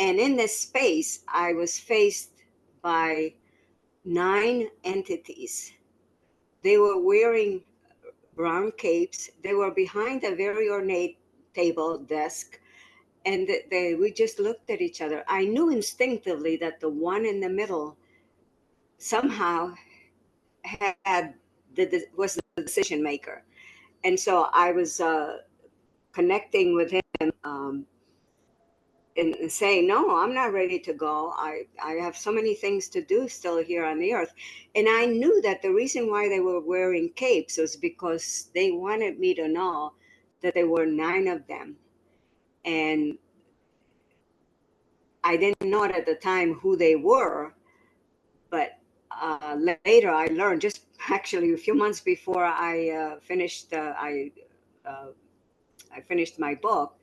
And in this space, I was faced by 9 entities. They were wearing brown capes. They were behind a very ornate table desk. And we just looked at each other. I knew instinctively that the one in the middle somehow was the decision maker. And so I was connecting with him, and saying, no, I'm not ready to go. I have so many things to do still here on the earth. And I knew that the reason why they were wearing capes was because they wanted me to know that there were 9 of them. And I didn't know it at the time who they were, but later I learned, just actually a few months before I finished my book,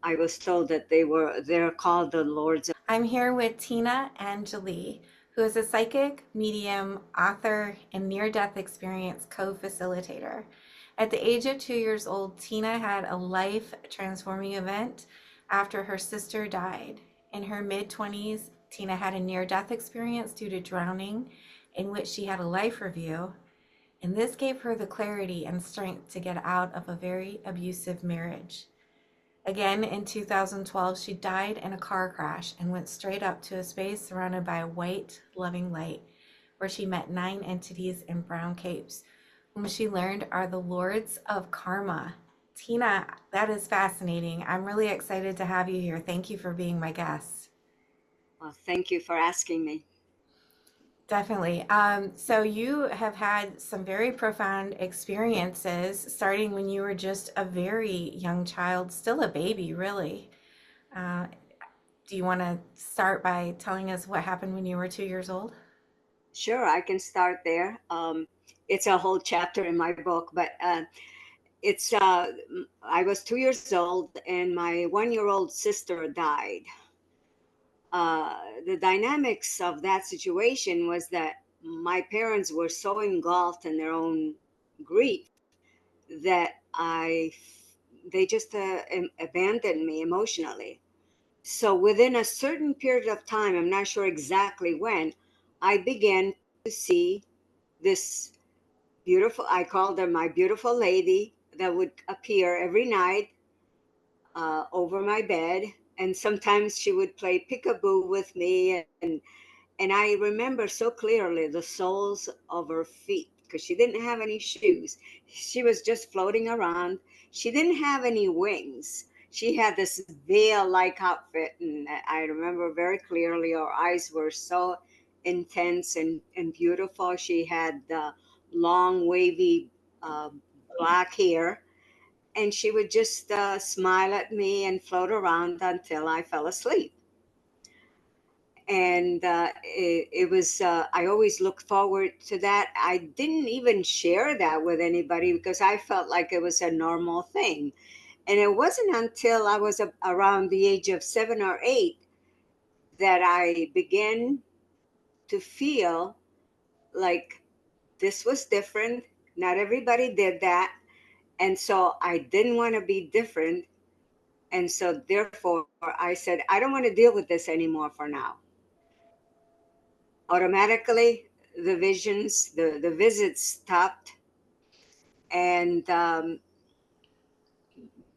I was told that they're called the Lords of. I'm here with Tina Angeli, who is a psychic, medium, author, and near-death experience co-facilitator. At the age of 2 years old, Tina had a life-transforming event after her sister died. In her mid-20s, Tina had a near-death experience due to drowning, in which she had a life review, and this gave her the clarity and strength to get out of a very abusive marriage. Again, in 2012, she died in a car crash and went straight up to a space surrounded by a white, loving light, where she met 9 entities in brown capes, whom she learned are the Lords of Karma. Tina, that is fascinating. I'm really excited to have you here. Thank you for being my guest. Well, thank you for asking me. Definitely. So you have had some very profound experiences starting when you were just a very young child, still a baby, really. Do you want to start by telling us what happened when you were 2 years old? Sure, I can start there. It's a whole chapter in my book, but it's I was 2 years old and my 1-year-old sister died. The dynamics of that situation was that my parents were so engulfed in their own grief that they just abandoned me emotionally. So within a certain period of time, I'm not sure exactly when, I began to see this beautiful, I called her my beautiful lady, that would appear every night over my bed. And sometimes she would play peekaboo with me. And I remember so clearly the soles of her feet because she didn't have any shoes. She was just floating around. She didn't have any wings. She had this veil like outfit. And I remember very clearly her eyes were so intense and beautiful. She had long, wavy uh, black hair. And she would just smile at me and float around until I fell asleep. And it was I always looked forward to that. I didn't even share that with anybody because I felt like it was a normal thing. And it wasn't until I was around the age of 7 or 8 that I began to feel like this was different. Not everybody did that, and so I didn't want to be different. And so therefore I said, I don't want to deal with this anymore for now. Automatically the visits stopped. And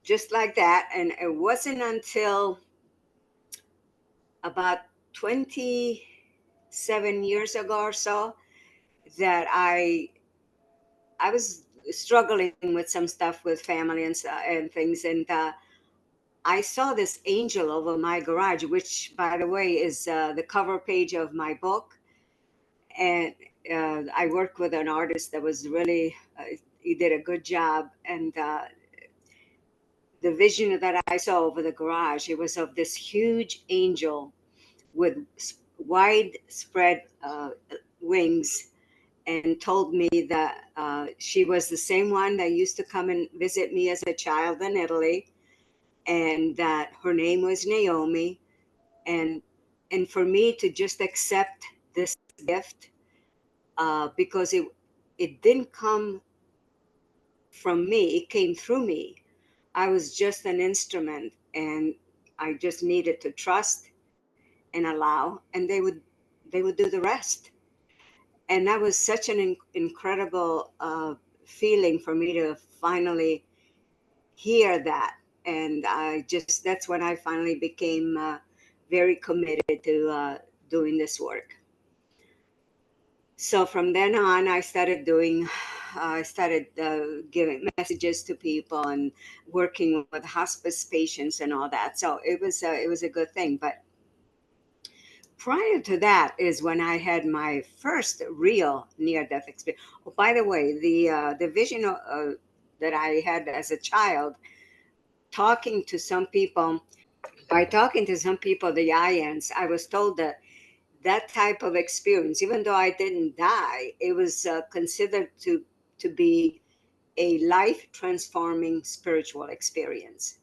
just like that. And it wasn't until about 27 years ago or so that I was struggling with some stuff with family and things. And I saw this angel over my garage, which, by the way, is the cover page of my book. And I worked with an artist that was really, he did a good job. And the vision that I saw over the garage, it was of this huge angel with widespread wings, and told me that she was the same one that used to come and visit me as a child in Italy, and that her name was Naomi. And for me to just accept this gift, because it didn't come from me, it came through me. I was just an instrument, and I just needed to trust and allow, and they would do the rest. And that was such an incredible feeling for me to finally hear that. And that's when I finally became very committed to doing this work. So from then on, I started giving messages to people and working with hospice patients and all that. So it was a good thing. But prior to that is when I had my first real near-death experience. Oh, by the way, the vision that I had as a child, talking to some people, by talking to some people, the IANs, I was told that that type of experience, even though I didn't die, it was considered to be a life transforming spiritual experience.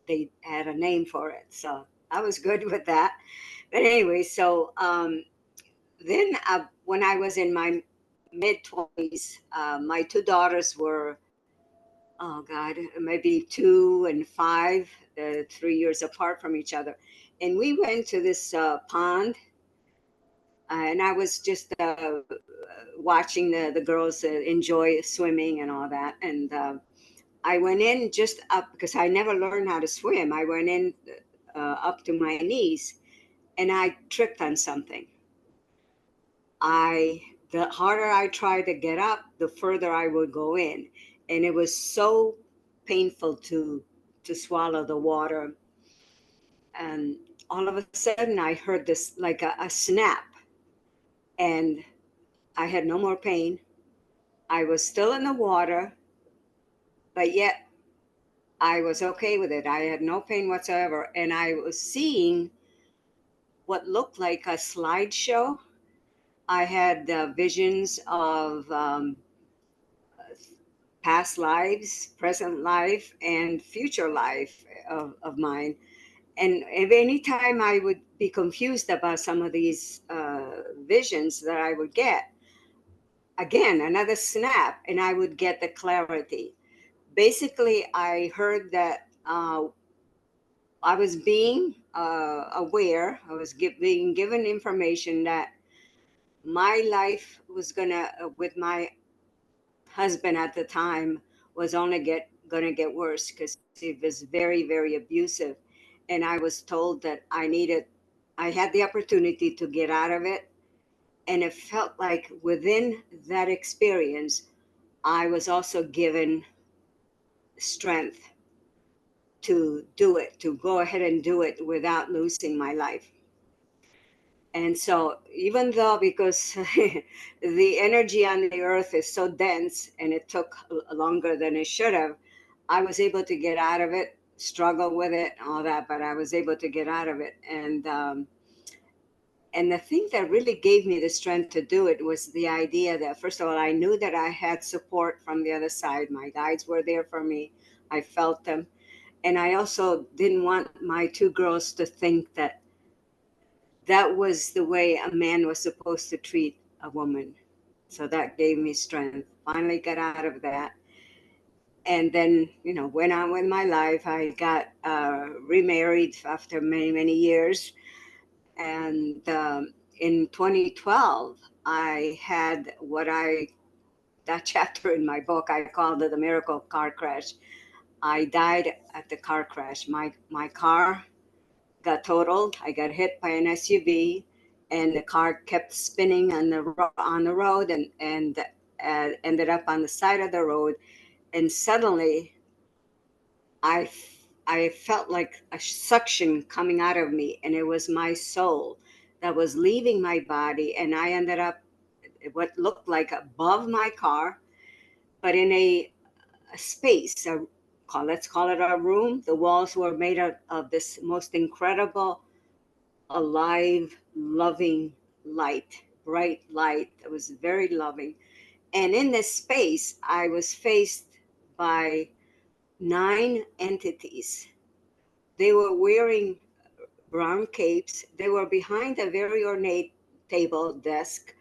They had a name for it, so I was good with that. But anyway, so then when I was in my mid 20s, my two daughters were, oh God, maybe 2 and 5, 3 years apart from each other, and we went to this pond, and I was just watching the girls enjoy swimming and all that. And I went in just up because I never learned how to swim. I went in up to my knees, and I tripped on something. The harder I tried to get up, the further I would go in, and it was so painful to swallow the water. And all of a sudden, I heard this like a snap, and I had no more pain. I was still in the water, but yet I was okay with it. I had no pain whatsoever. And I was seeing what looked like a slideshow. I had visions of past lives, present life, and future life of mine. And if any time I would be confused about some of these visions that I would get, again, another snap, and I would get the clarity. Basically, I heard that I was being aware, I was being given information that my life was with my husband at the time, was only gonna get worse because he was very, very abusive. And I was told that I had the opportunity to get out of it. And it felt like within that experience, I was also given strength to do it, to go ahead and do it without losing my life. And so, even though, because the energy on the earth is so dense and it took longer than it should have, I was able to get out of it, struggle with it, all that, but I was able to get out of it. And the thing that really gave me the strength to do it was the idea that, first of all, I knew that I had support from the other side. My guides were there for me. I felt them. And I also didn't want my two girls to think that that was the way a man was supposed to treat a woman. So that gave me strength. Finally got out of that. And then, went on with my life. I got remarried after many, many years. And in 2012, I had that chapter in my book, I called it the miracle car crash. I died at the car crash. My car got totaled. I got hit by an SUV, and the car kept spinning on the road, and ended up on the side of the road. And suddenly, I I felt like a suction coming out of me, and it was my soul that was leaving my body, and I ended up what looked like above my car, but in a space. Let's call it a room. The walls were made of this most incredible alive, loving light, bright light that was very loving. And in this space, I was faced by 9 entities. They were wearing brown capes. They were behind a very ornate table desk.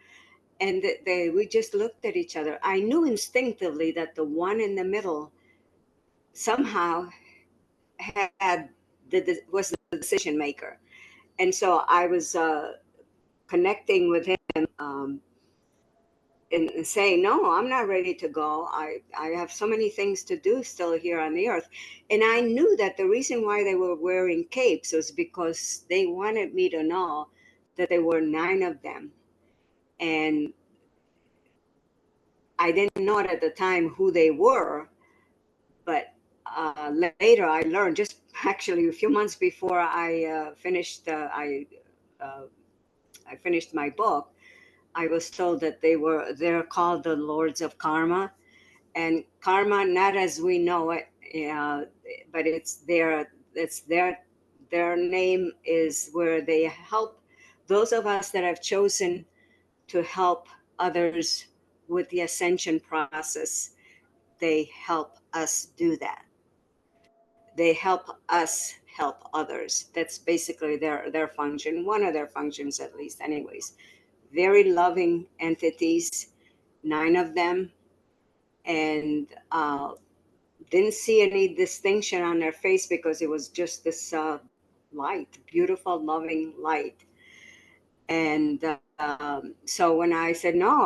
And we just looked at each other. I knew instinctively that the one in the middle somehow was the decision maker. And so I was connecting with him, and saying, no, I'm not ready to go. I have so many things to do still here on the earth. And I knew that the reason why they were wearing capes was because they wanted me to know that there were 9 of them. And I didn't know it at the time who they were, but later I learned, just actually a few months before uh, I finished my book, I was told that they're called the Lords of Karma, and karma, not as we know it, but their name is where they help those of us that have chosen to help others with the ascension process. They help us do that. They help us help others. That's basically their function, one of their functions at least, anyways. Very loving entities, 9 of them, and didn't see any distinction on their face because it was just this light, beautiful, loving light. And so when I said no,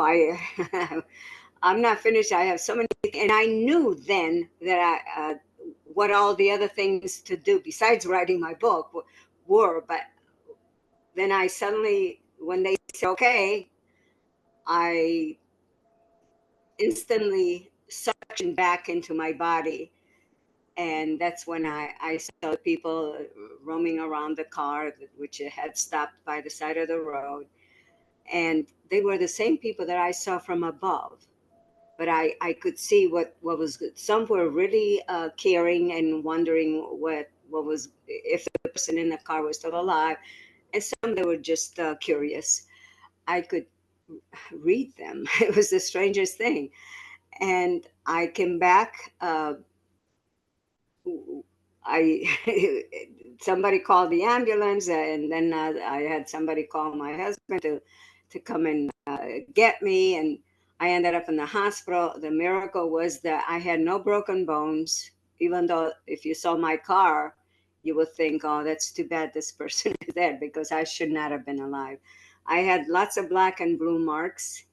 I'm not finished. I have so many, and I knew then that what all the other things to do besides writing my book were. But then I suddenly, when they said okay, I instantly suctioned back into my body. And that's when I saw people roaming around the car, which had stopped by the side of the road. And they were the same people that I saw from above. But I could see what was good. Some were really caring and wondering what was, if the person in the car was still alive. And some they were just curious. I could read them. It was the strangest thing. And I came back. I somebody called the ambulance, and then I had somebody call my husband to come and get me, and I ended up in the hospital. The miracle was that I had no broken bones, even though if you saw my car, you would think, oh, that's too bad this person is dead, because I should not have been alive. I had lots of black and blue marks,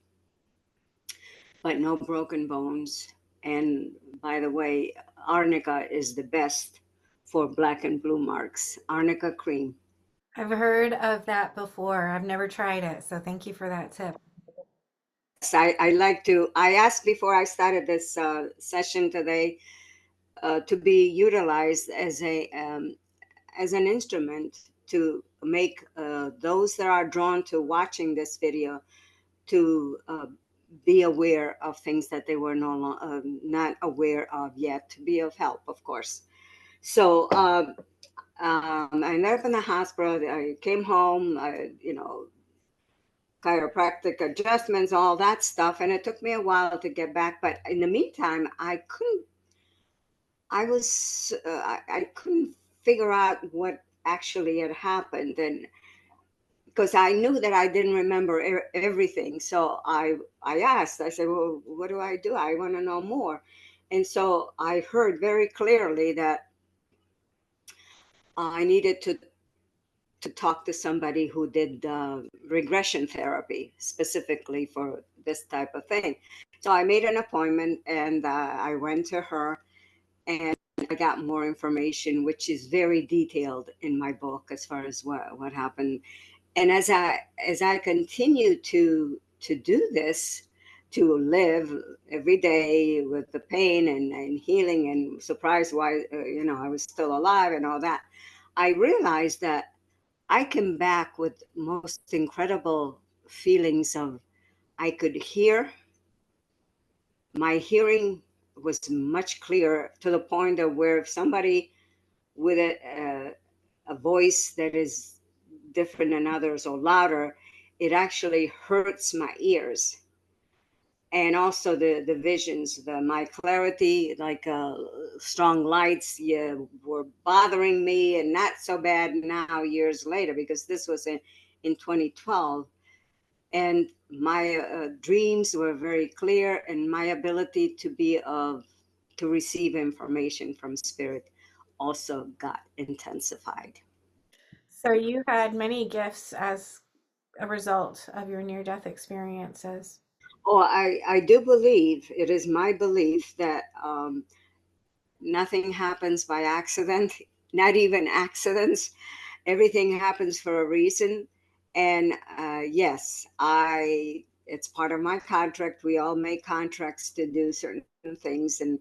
but no broken bones. And by the way, arnica is the best for black and blue marks. Arnica cream. I've heard of that before. I've never tried it, so thank you for that tip. So I like to. I asked before I started this session today to be utilized as an instrument to make those that are drawn to watching this video to be aware of things that they were not aware of yet, to be of help, of course. So I ended up in the hospital. I came home, chiropractic adjustments, all that stuff, and it took me a while to get back. But in the meantime, I couldn't. I couldn't figure out what actually had happened, and because I knew that I didn't remember everything. So I asked, I said, well, what do? I want to know more. And so I heard very clearly that I needed to talk to somebody who did regression therapy specifically for this type of thing. So I made an appointment, and I went to her, and I got more information, which is very detailed in my book as far as what happened. And as I continue to do this, to live every day with the pain and healing, and surprised why I was still alive and all that, I realized that I came back with most incredible feelings of, I could hear. My hearing was much clearer, to the point of where if somebody with a voice that is different than others or louder, it actually hurts my ears. And also the visions, my clarity, like strong lights, yeah, were bothering me, and not so bad now years later, because this was in 2012. And my dreams were very clear, and my ability to receive information from spirit also got intensified. So you had many gifts as a result of your near-death experiences. Oh, I do believe, it is my belief that nothing happens by accident, not even accidents. Everything happens for a reason. And yes, it's part of my contract. We all make contracts to do certain things and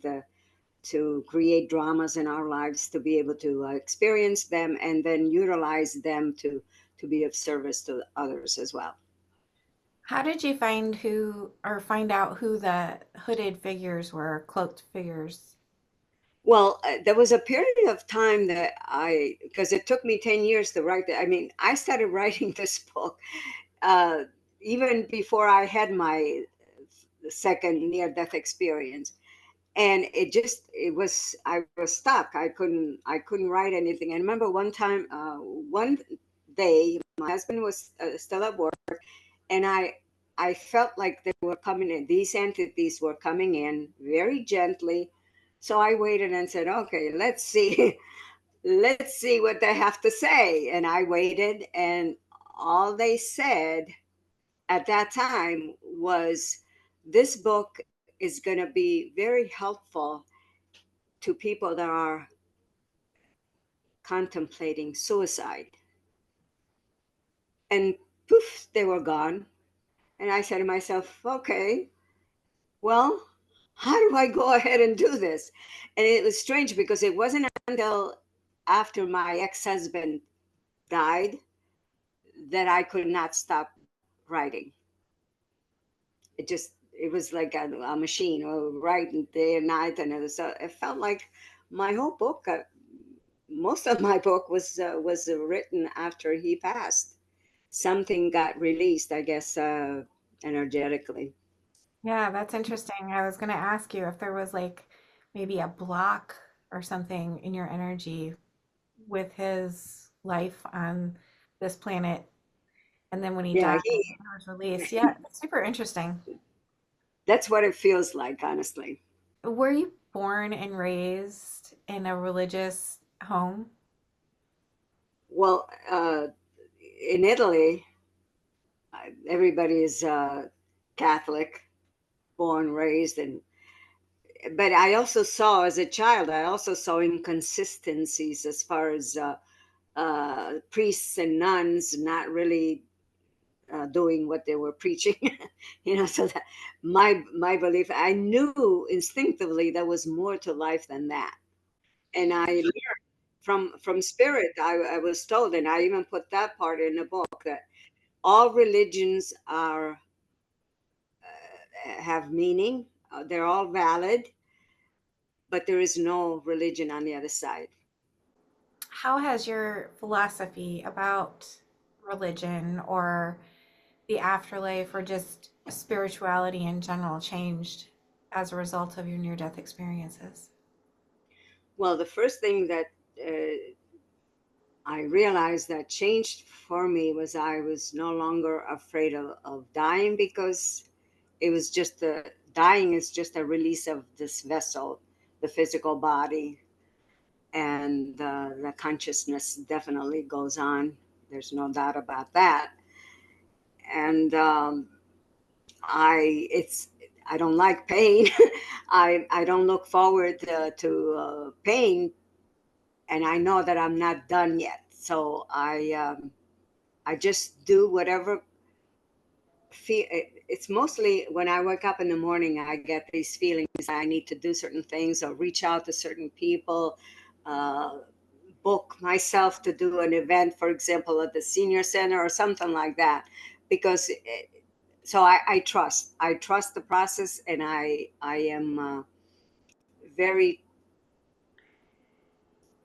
to create dramas in our lives, to be able to experience them and then utilize them to be of service to others as well. How did you find out who the hooded figures were, cloaked figures? Well, there was a period of time that because it took me 10 years to write that. I mean, I started writing this book uh, even before I had my second near death experience. And it was, I was stuck. I couldn't write anything. I remember one day, my husband was still at work, and I felt like they were coming in. These entities were coming in very gently. So I waited and said, "Okay, let's see, let's see what they have to say." And I waited, and all they said at that time was, "This book is going to be very helpful to people that are contemplating suicide." And poof, they were gone. And I said to myself, "Okay, well, how do I go ahead and do this?" And it was strange because it wasn't until after my ex husband died that I could not stop writing. It was like a machine, or writing day and night. And it felt like my whole book, most of my book was written after he passed. Something got released, I guess, energetically. Yeah, that's interesting. I was going to ask you if there was like maybe a block or something in your energy with his life on this planet. And then when he Yeah, died, it was released. Yeah, it's super interesting. that's what it feels like, honestly. Were you born and raised in a religious home? Well, in Italy, everybody is Catholic, born, raised, and but I also saw as a child, I also saw inconsistencies as far as priests and nuns not really doing what they were preaching. So that my belief, I knew instinctively there was more to life than that, and I learned from spirit. I was told, and I even put that part in the book, that all religions are have meaning. They're all valid, but there is no religion on the other side. How has your philosophy about religion or the afterlife or just spirituality in general changed as a result of your near death experiences? Well, the first thing that uh, I realized that changed for me was I was no longer afraid of dying, because it was just the dying is just a release of this vessel, the physical body, and the consciousness definitely goes on. There's no doubt about that. And I don't like pain. I don't look forward to pain, and I know that I'm not done yet. So I just do whatever feel. It's mostly when I wake up in the morning, I get these feelings. I need to do certain things or reach out to certain people, uh, book myself to do an event, for example, at the senior center or something like that, because so I trust the process, and I am very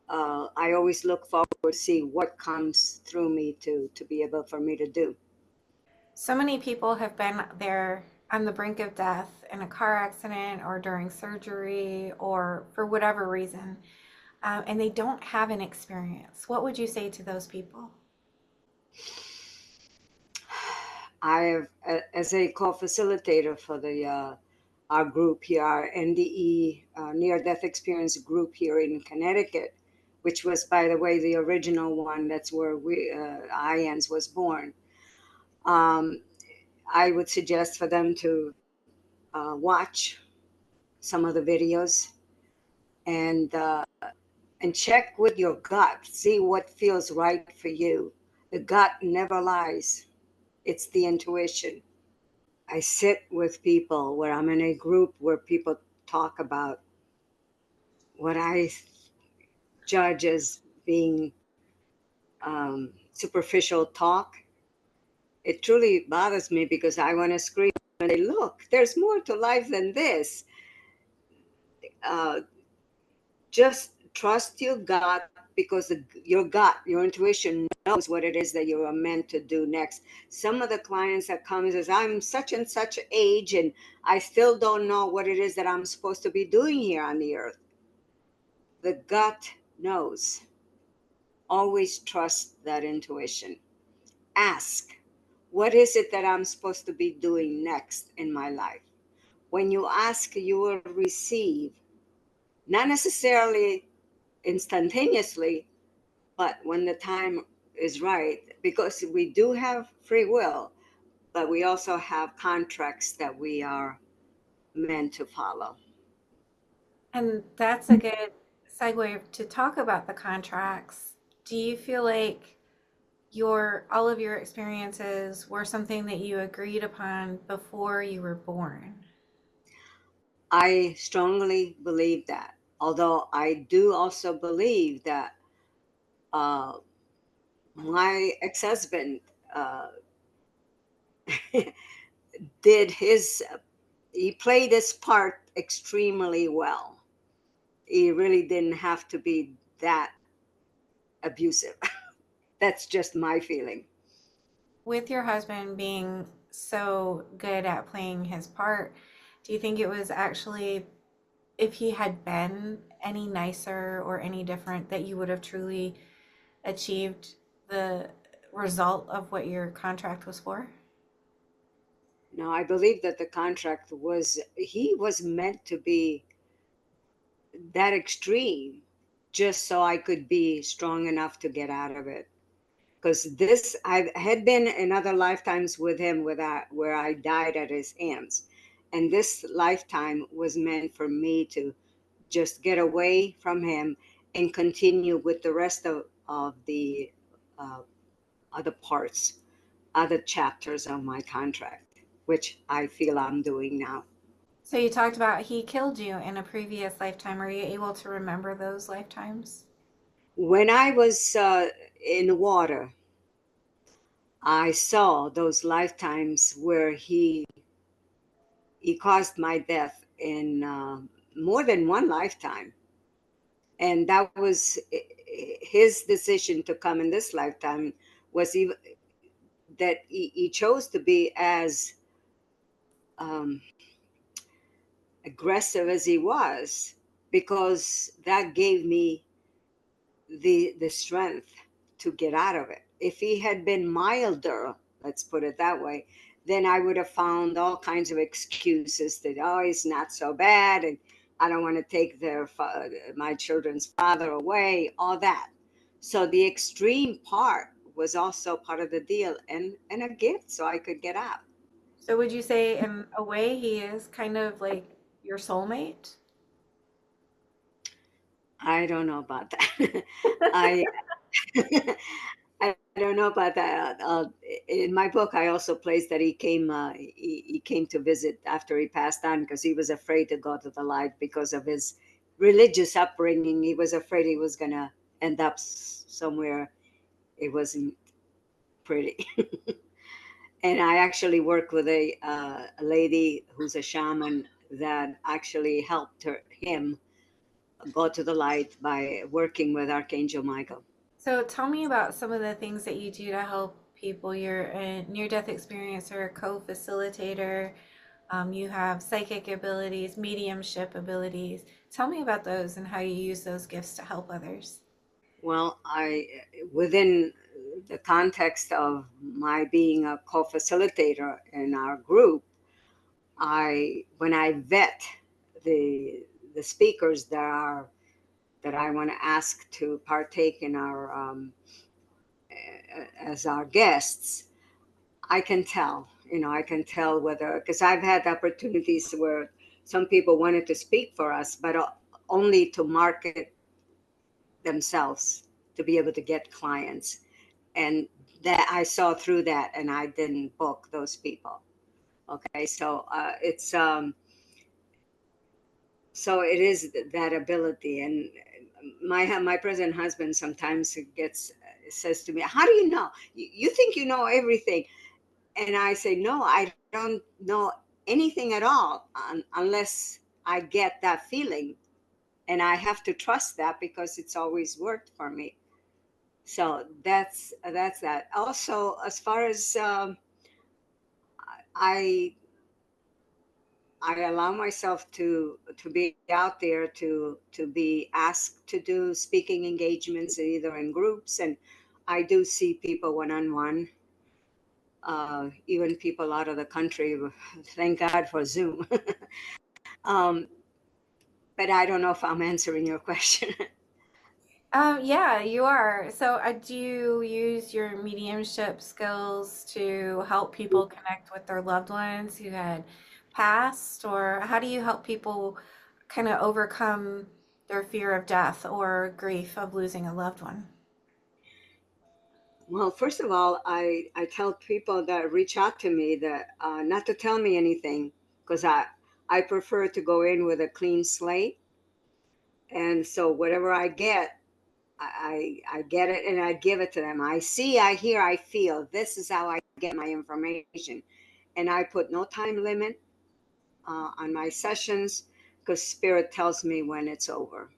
I always look forward to see what comes through me to be able for me to do. So many people have been there on the brink of death in a car accident or during surgery or for whatever reason, and they don't have an experience. What would you say to those people? I have, as a co-facilitator for the our group here, our NDE near-death experience group here in Connecticut, which was, by the way, the original one. That's where IANS was born. I would suggest for them to watch some of the videos and check with your gut. See what feels right for you. The gut never lies. It's the intuition. I sit with people where I'm in a group where people talk about what I judge as being superficial talk. It truly bothers me because I want to scream and say, look, there's more to life than this. Uh, just trust your gut, because your gut, your intuition knows what it is that you are meant to do next. Some of the clients that come and says, I'm such and such age and I still don't know what it is that I'm supposed to be doing here on the earth. The gut knows. Always trust that intuition. Ask, what is it that I'm supposed to be doing next in my life? When you ask, you will receive, not necessarily instantaneously, but when the time is right, because we do have free will, but we also have contracts that we are meant to follow. And that's a good segue to talk about the contracts. Do you feel like all of your experiences were something that you agreed upon before you were born? I strongly believe that. Although I do also believe that uh, my ex-husband uh, did he played his part extremely well. He really didn't have to be that abusive. That's just my feeling. With your husband being so good at playing his part, do you think it was actually, if he had been any nicer or any different, that you would have truly achieved the result of what your contract was for? No, I believe that the contract he was meant to be that extreme just so I could be strong enough to get out of it. Because I had been in other lifetimes with him where I died at his hands. And this lifetime was meant for me to just get away from him and continue with the rest of the uh, other parts, other chapters of my contract, which I feel I'm doing now. So you talked about he killed you in a previous lifetime. Are you able to remember those lifetimes? When I was in water, I saw those lifetimes where he caused my death in more than one lifetime, and that was his decision to come in this lifetime. Was even that he chose to be as um, aggressive as he was, because that gave me the strength to get out of it. If he had been milder, let's put it that way, then I would have found all kinds of excuses that, oh, he's not so bad, and I don't want to take my children's father away, all that. So the extreme part was also part of the deal, and a gift so I could get out. So would you say in a way he is kind of like your soulmate? I don't know about that. I I don't know about that. In my book, I also placed that he came. He came to visit after he passed on because he was afraid to go to the light because of his religious upbringing. He was afraid he was gonna end up somewhere it wasn't pretty. And I actually worked with a lady who's a shaman that actually helped him go to the light by working with Archangel Michael. So tell me about some of the things that you do to help people. You're a near-death experiencer, co-facilitator. You have psychic abilities, mediumship abilities. Tell me about those and how you use those gifts to help others. Well, within the context of my being a co-facilitator in our group, when I vet the speakers that are that I want to ask to partake in our as our guests, I can tell. I can tell whether, because I've had opportunities where some people wanted to speak for us, but only to market themselves to be able to get clients, and that I saw through that, and I didn't book those people. Okay, so so it is that ability. And my present husband sometimes gets says to me, "How do you know? You think you know everything?" And I say, "No, I don't know anything at all unless I get that feeling, and I have to trust that because it's always worked for me." So that's that. Also, as far as I I allow myself to be out there, to be asked to do speaking engagements either in groups, and I do see people one on one, even people out of the country. Thank God for Zoom. um, but I don't know if I'm answering your question. Yeah, you are. So, do you use your mediumship skills to help people connect with their loved ones who had passed, or how do you help people kind of overcome their fear of death or grief of losing a loved one? Well, first of all, I tell people that reach out to me that not to tell me anything, because I prefer to go in with a clean slate. And so whatever I get, I get it and I give it to them. I see, I hear, I feel. This is how I get my information. And I put no time limit on my sessions, because Spirit tells me when it's over.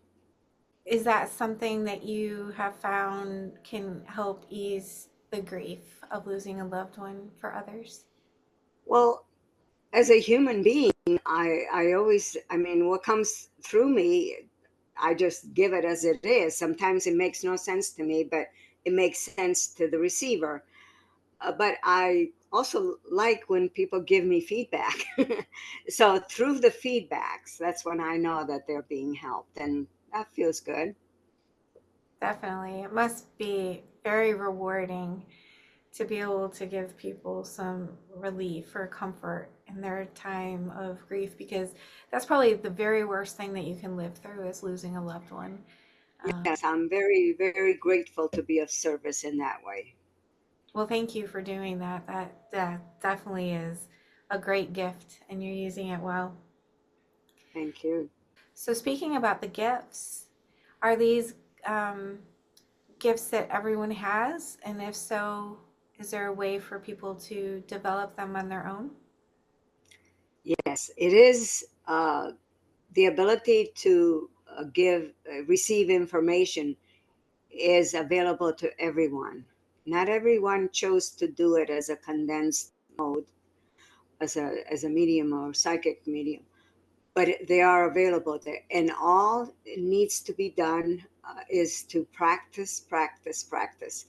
Is that something that you have found can help ease the grief of losing a loved one for others? Well, as a human being, I always, I mean, what comes through me, I just give it as it is. Sometimes it makes no sense to me, but it makes sense to the receiver. But I also like when people give me feedback. So through the feedbacks, that's when I know that they're being helped, and that feels good. Definitely. It must be very rewarding to be able to give people some relief or comfort in their time of grief, because that's probably the very worst thing that you can live through is losing a loved one. Yes, I'm very, very grateful to be of service in that way. Well, thank you for doing that. That definitely is a great gift, and you're using it well. Thank you. So, speaking about the gifts, are these um, gifts that everyone has? And if so, is there a way for people to develop them on their own? Yes, it is the ability to receive information is available to everyone. Not everyone chose to do it as a condensed mode, as a medium or psychic medium, but they are available there. And all it needs to be done is to practice, practice, practice.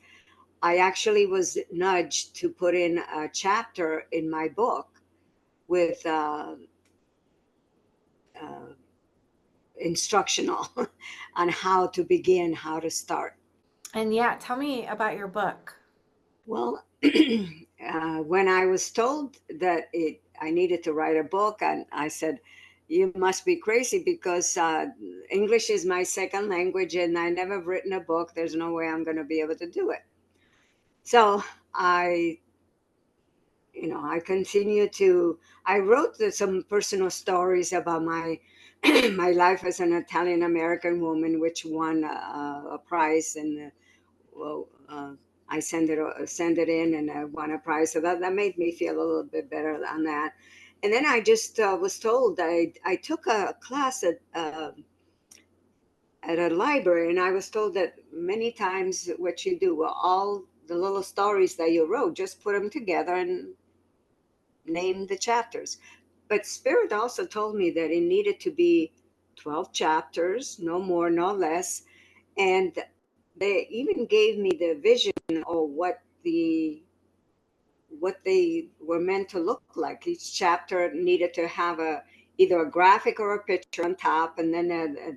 I actually was nudged to put in a chapter in my book with uh, instructional on how to begin, how to start. And yeah, tell me about your book. Well, when I was told that I needed to write a book, and I said, "You must be crazy because English is my second language, and I never written a book. There's no way I'm going to be able to do it." So I, I continue to. I wrote some personal stories about my my life as an Italian American woman, which won a prize, and well, I send it in, and I won a prize. So that made me feel a little bit better on that. And then I just was told I took a class at a library, and I was told that many times what you do, well, all the little stories that you wrote, just put them together and name the chapters. But Spirit also told me that it needed to be 12 chapters, no more, no less. And they even gave me the vision of what they were meant to look like. Each chapter needed to have a either a graphic or a picture on top, and then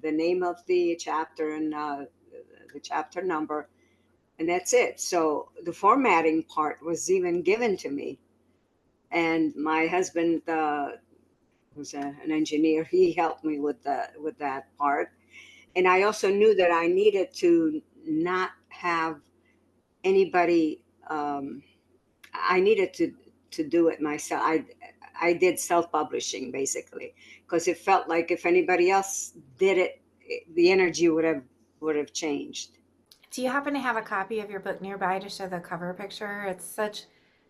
the name of the chapter and the chapter number, and that's it. So the formatting part was even given to me, and my husband, who's an engineer, he helped me with that part. And I also knew that I needed to not have anybody. I needed to do it myself. I did self publishing basically because it felt like if anybody else did it, the energy would have changed. Do you happen to have a copy of your book nearby to show the cover picture? It's such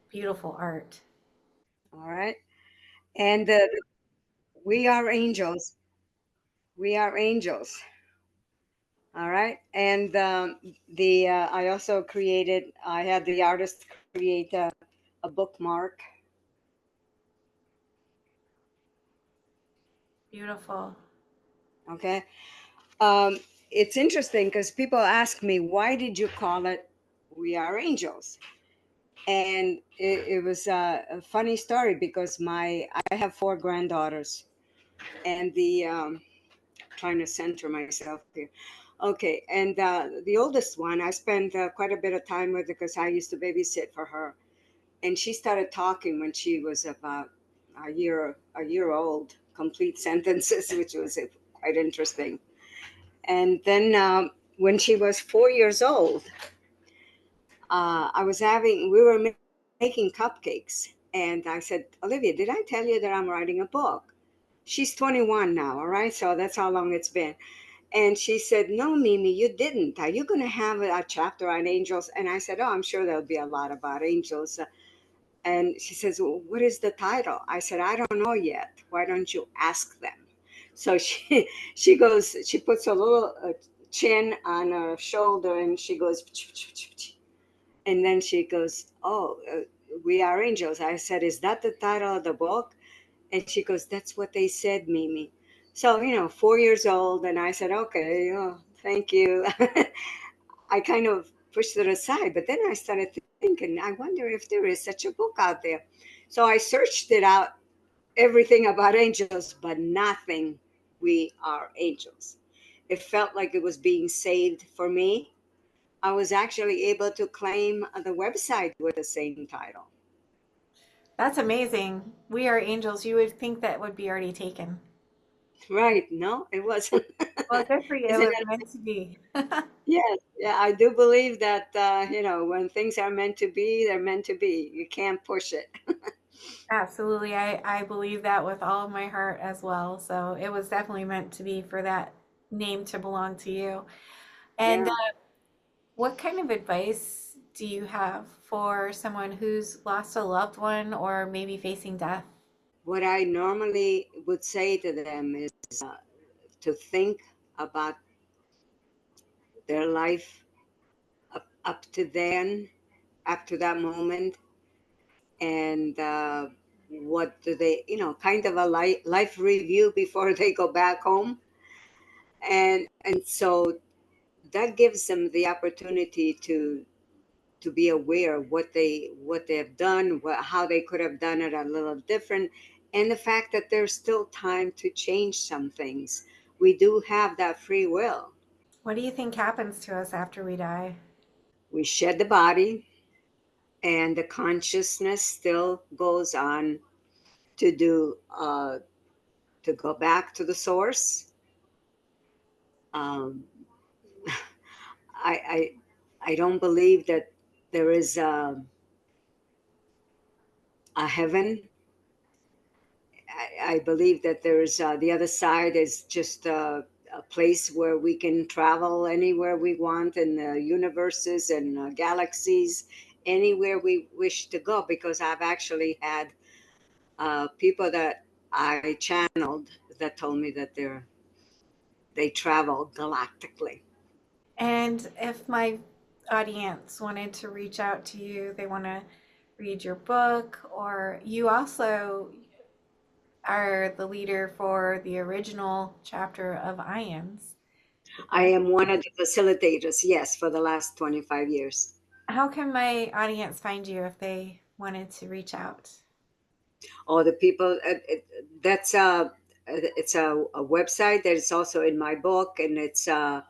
beautiful art. All right, and we are angels. We are angels. All right, and the I also created. I had the artist create a bookmark. Beautiful. Okay, um, it's interesting because people ask me, why did you call it "We Are Angels"? And it was a funny story because I have four granddaughters, and the trying to center myself here. Okay, and the oldest one I spent quite a bit of time with because I used to babysit for her, and she started talking when she was about a year old, complete sentences, which was quite interesting. And then when she was 4 years old, we were making cupcakes. And I said, Olivia, did I tell you that I'm writing a book? She's 21 now, all right? So that's how long it's been. And she said, no, Mimi, you didn't. Are you going to have a chapter on angels? And I said, oh, I'm sure there'll be a lot about angels. And she says, well, what is the title? I said, I don't know yet. Why don't you ask them? So she puts a little chin on her shoulder and she goes, and then she goes, oh, we are angels. I said, is that the title of the book? And she goes, that's what they said, Mimi. So, 4 years old. And I said, okay, thank you. I kind of pushed it aside. But then I started thinking, I wonder if there is such a book out there. So I searched it out, everything about angels, but nothing. We are angels. It felt like it was being saved for me. I was actually able to claim the website with the same title. That's amazing. We are angels. You would think that would be already taken. Right. No, it wasn't. Well, good for you. It Isn't was it? meant to be. Yes. Yeah, I do believe that, when things are meant to be, they're meant to be. You can't push it. Absolutely. I believe that with all of my heart as well. So it was definitely meant to be for that name to belong to you. And Yeah. what kind of advice do you have for someone who's lost a loved one or maybe facing death? What I normally would say to them is to think about their life up to then, up to that moment, and what do they, kind of a life review before they go back home. And so that gives them the opportunity to be aware of what they have done, how they could have done it a little different, and the fact that there's still time to change some things. We do have that free will. What do you think happens to us after we die? We shed the body, and the consciousness still goes on to do to go back to the source. Um, I, I don't believe that there is a heaven. I believe that there's the other side is just a place where we can travel anywhere we want in the universes and galaxies, anywhere we wish to go. Because I've actually had people that I channeled that told me that they travel galactically. And if my audience wanted to reach out to you, they want to read your book, or you also are the leader for the original chapter of IAMS. I am one of the facilitators, yes, for the last 25 years. How can my audience find you if they wanted to reach out? All the people, that's It's a website that is also in my book, and it's uh,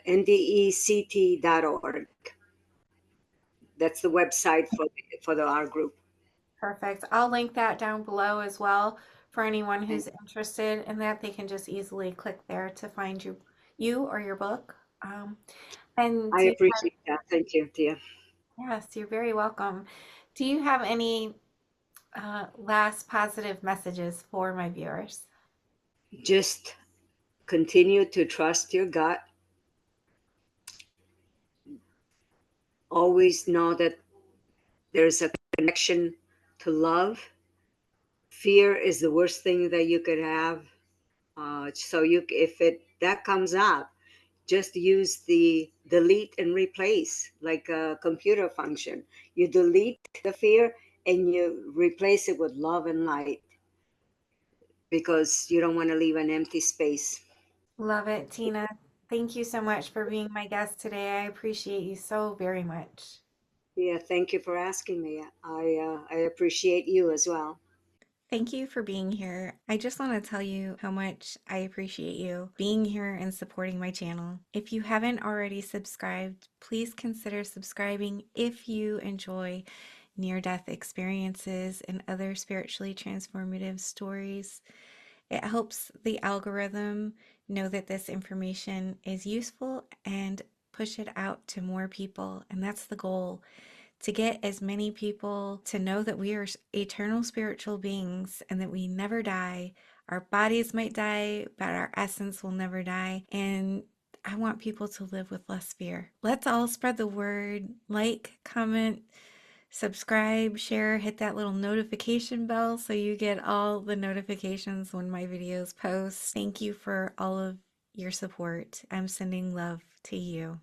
ndect.org. That's the website for our group. Perfect. I'll link that down below as well for anyone who's interested in that. They can just easily click there to find you or your book. And I do you have, appreciate that. Thank you, Tia. yes, you're very welcome. Do you have any last positive messages for my viewers? Just continue to trust your gut. Always know that there's a connection to love. Fear is the worst thing that you could have. If it that comes up, just use the delete and replace, like a computer function. You delete the fear and you replace it with love and light, because you don't want to leave an empty space. Love it, Tina. Thank you so much for being my guest today. I appreciate you so very much. Yeah, thank you for asking me. I appreciate you as well. Thank you for being here. I just want to tell you how much I appreciate you being here and supporting my channel. If you haven't already subscribed, please consider subscribing if you enjoy near-death experiences and other spiritually transformative stories. It helps the algorithm know that this information is useful and push it out to more people. And that's the goal, to get as many people to know that we are eternal spiritual beings and that we never die. Our bodies might die, but our essence will never die. And I want people to live with less fear. Let's all spread the word. Like, comment, subscribe, share, hit that little notification bell so you get all the notifications when my videos post. Thank you for all of your support. I'm sending love to you.